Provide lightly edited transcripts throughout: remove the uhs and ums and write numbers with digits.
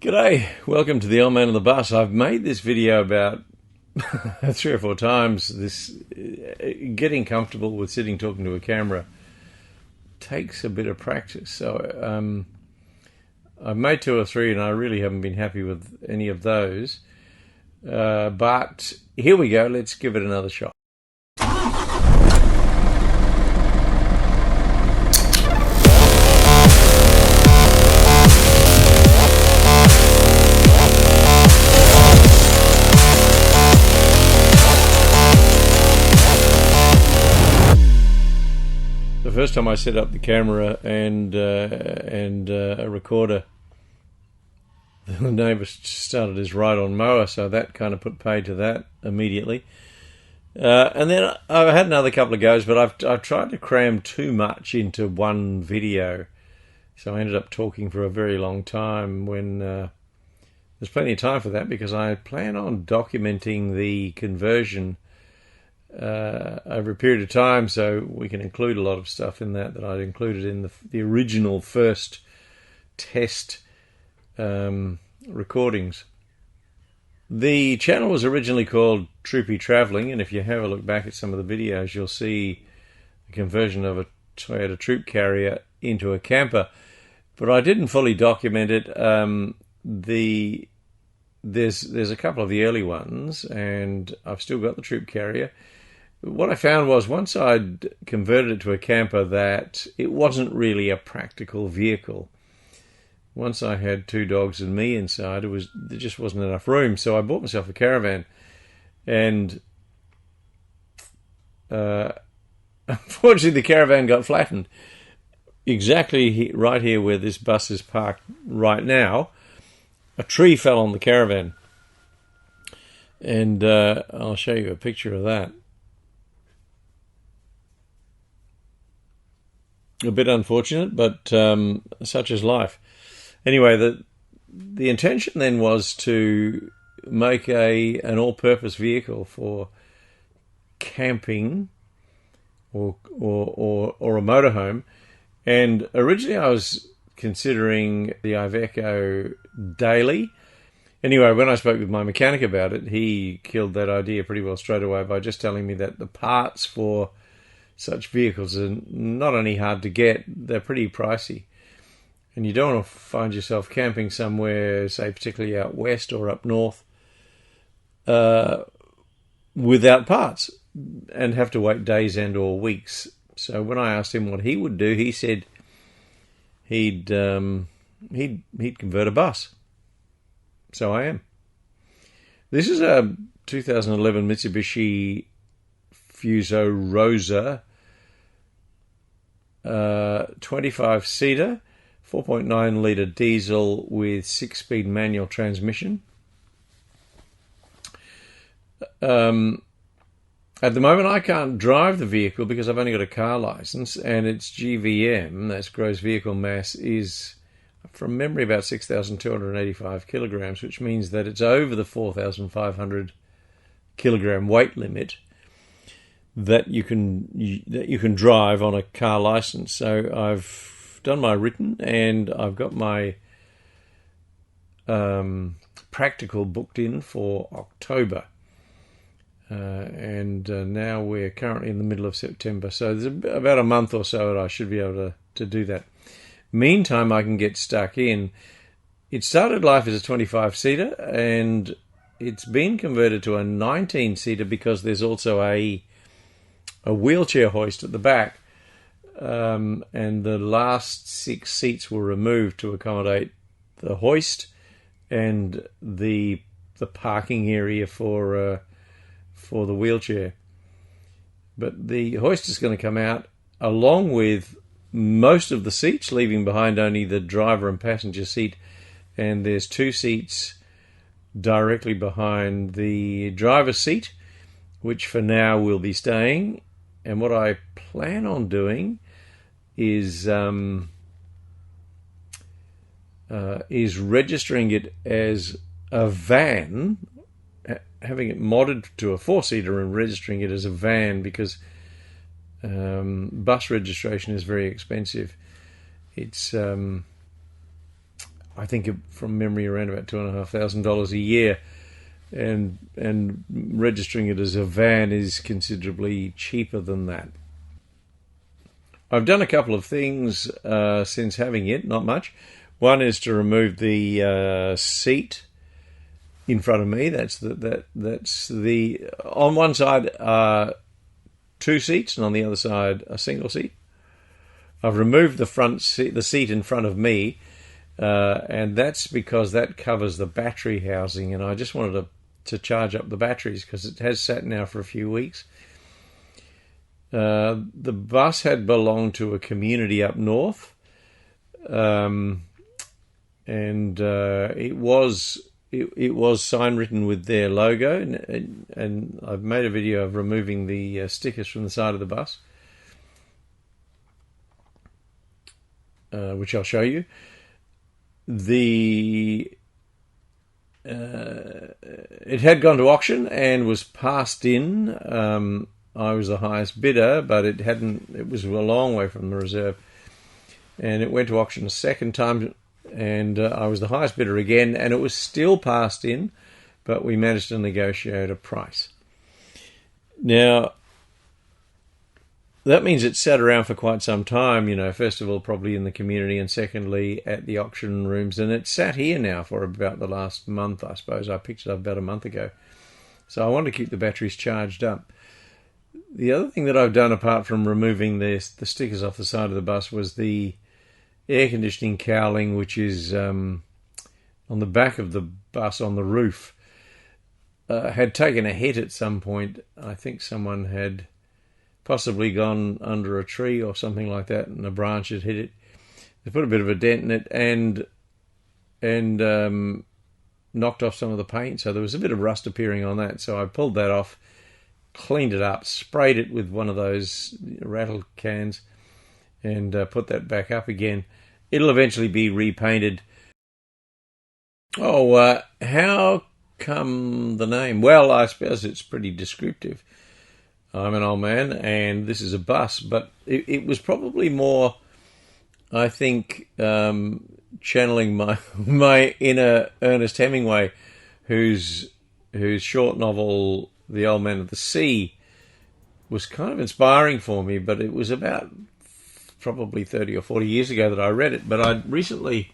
G'day, welcome to the Old Man on the Bus. I've made this video about 3 or 4 times. Getting comfortable with sitting talking to a camera takes a bit of practice. So I've made 2 or 3 and I really haven't been happy with any of those. But here we go, let's give it another shot. The first time I set up the camera and a recorder, the neighbour started his ride-on mower, so that kind of put paid to that immediately. And then I had another couple of goes, but I've tried to cram too much into one video, so I ended up talking for a very long time when there's plenty of time for that, because I plan on documenting the conversion over a period of time, so we can include a lot of stuff in that I'd included in the original first test recordings. The channel was originally called Troopy Travelling, and if you have a look back at some of the videos, you'll see the conversion of a Toyota Troop Carrier into a camper, but I didn't fully document it. There's a couple of the early ones, and I've still got the Troop Carrier. What I found was, once I'd converted it to a camper, that it wasn't really a practical vehicle. Once I had 2 dogs and me inside, there just wasn't enough room. So I bought myself a caravan, and unfortunately the caravan got flattened. Exactly right here where this bus is parked right now, a tree fell on the caravan, and I'll show you a picture of that. A bit unfortunate, but such is life. Anyway, the intention then was to make an all-purpose vehicle for camping or a motorhome. And originally I was considering the Iveco daily. Anyway, when I spoke with my mechanic about it, he killed that idea pretty well straight away by just telling me that the parts for such vehicles are not only hard to get, they're pretty pricey. And you don't want to find yourself camping somewhere, say particularly out west or up north, without parts and have to wait days and or weeks. So when I asked him what he would do, he said he'd convert a bus. So I am. This is a 2011 Mitsubishi Fuso Rosa 25-seater, 4.9 litre diesel with 6-speed manual transmission. At the moment I can't drive the vehicle because I've only got a car license, and its GVM, that's gross vehicle mass, is from memory about 6,285 kilograms, which means that it's over the 4,500 kilogram weight limit that you can drive on a car license. So I've done my written, and I've got my practical booked in for October, and now we're currently in the middle of September, so there's about a month or so that I should be able to do that. Meantime, I can get stuck in. It started life as a 25-seater, and it's been converted to a 19-seater because there's also a wheelchair hoist at the back, and the last 6 seats were removed to accommodate the hoist and the parking area for the wheelchair. But the hoist is going to come out along with most of the seats, leaving behind only the driver and passenger seat, and there's 2 seats directly behind the driver's seat, which for now will be staying. And what I plan on doing is registering it as a van, having it modded to a 4-seater and registering it as a van, because bus registration is very expensive. It's I think from memory around about $2,500 a year, and registering it as a van is considerably cheaper than that. I've done a couple of things since having it, not much. One is to remove the seat in front of me. That's the on one side two seats, and on the other side a single seat. I've removed the front seat, the seat in front of me, and that's because that covers the battery housing, and I just wanted to charge up the batteries because it has sat now for a few weeks. The bus had belonged to a community up north, and it was sign written with their logo, and I've made a video of removing the stickers from the side of the bus, which I'll show you. It had gone to auction and was passed in. I was the highest bidder, but it was a long way from the reserve. And it went to auction a second time, and I was the highest bidder again, and it was still passed in, but we managed to negotiate a price. Now, that means it sat around for quite some time, first of all, probably in the community, and secondly, at the auction rooms. And it sat here now for about the last month, I suppose. I picked it up about a month ago. So I want to keep the batteries charged up. The other thing that I've done, apart from removing the stickers off the side of the bus, was the air conditioning cowling, which is on the back of the bus on the roof. Had taken a hit at some point. I think someone had possibly gone under a tree or something like that, and a branch had hit it. They put a bit of a dent in it and knocked off some of the paint, so there was a bit of rust appearing on that. So I pulled that off, cleaned it up, sprayed it with one of those rattle cans, and put that back up again. It'll eventually be repainted. How come the name? Well, I suppose it's pretty descriptive. I'm an old man, and this is a bus, but it was probably more, I think, channeling my inner Ernest Hemingway, whose short novel The Old Man of the Sea was kind of inspiring for me, but it was about probably 30 or 40 years ago that I read it. But I recently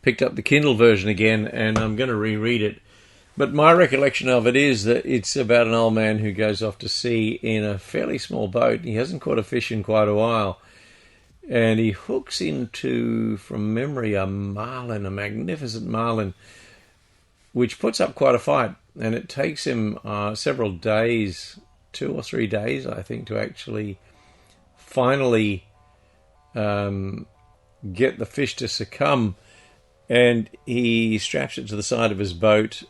picked up the Kindle version again, and I'm going to reread it. But my recollection of it is that it's about an old man who goes off to sea in a fairly small boat. He hasn't caught a fish in quite a while, and he hooks into, from memory, a marlin, a magnificent marlin, which puts up quite a fight. And it takes him several days, 2 or 3 days, I think, to actually finally get the fish to succumb. And he straps it to the side of his boat,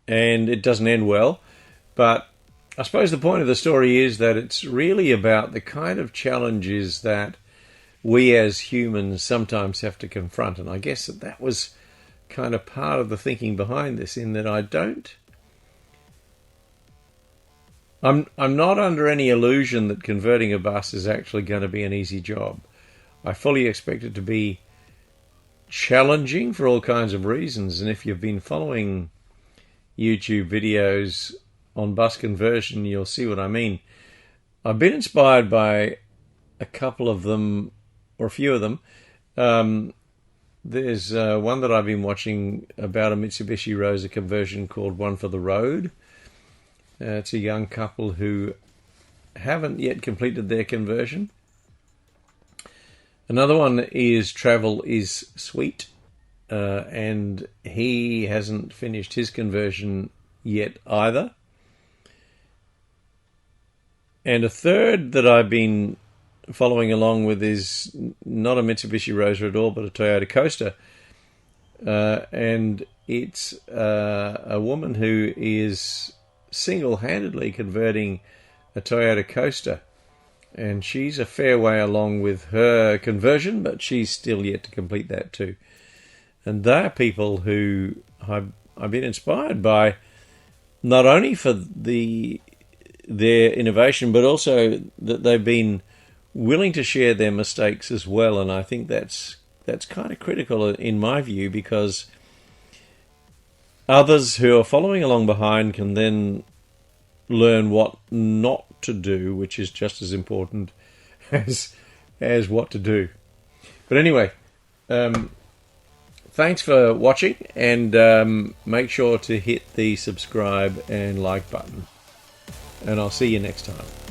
and it doesn't end well. But I suppose the point of the story is that it's really about the kind of challenges that we as humans sometimes have to confront. And I guess that was kind of part of the thinking behind this, in that I'm not under any illusion that converting a bus is actually going to be an easy job. I fully expect it to be challenging for all kinds of reasons, and if you've been following YouTube videos on bus conversion, you'll see what I mean. I've been inspired by a couple of them, or a few of them. There's one that I've been watching about a Mitsubishi Rosa conversion called One for the Road. It's a young couple who haven't yet completed their conversion. Another one is Travel is Sweet, and he hasn't finished his conversion yet either. And a third that I've been following along with is not a Mitsubishi Rosa at all, but a Toyota Coaster. And it's a woman who is single-handedly converting a Toyota Coaster. And she's a fair way along with her conversion, but she's still yet to complete that too. And they're people who I've been inspired by, not only for their innovation, but also that they've been willing to share their mistakes as well. And I think that's that's kind of critical in my view, because others who are following along behind can then learn what not to do, which is just as important as what to do. But anyway, thanks for watching, and make sure to hit the subscribe and like button, and I'll see you next time.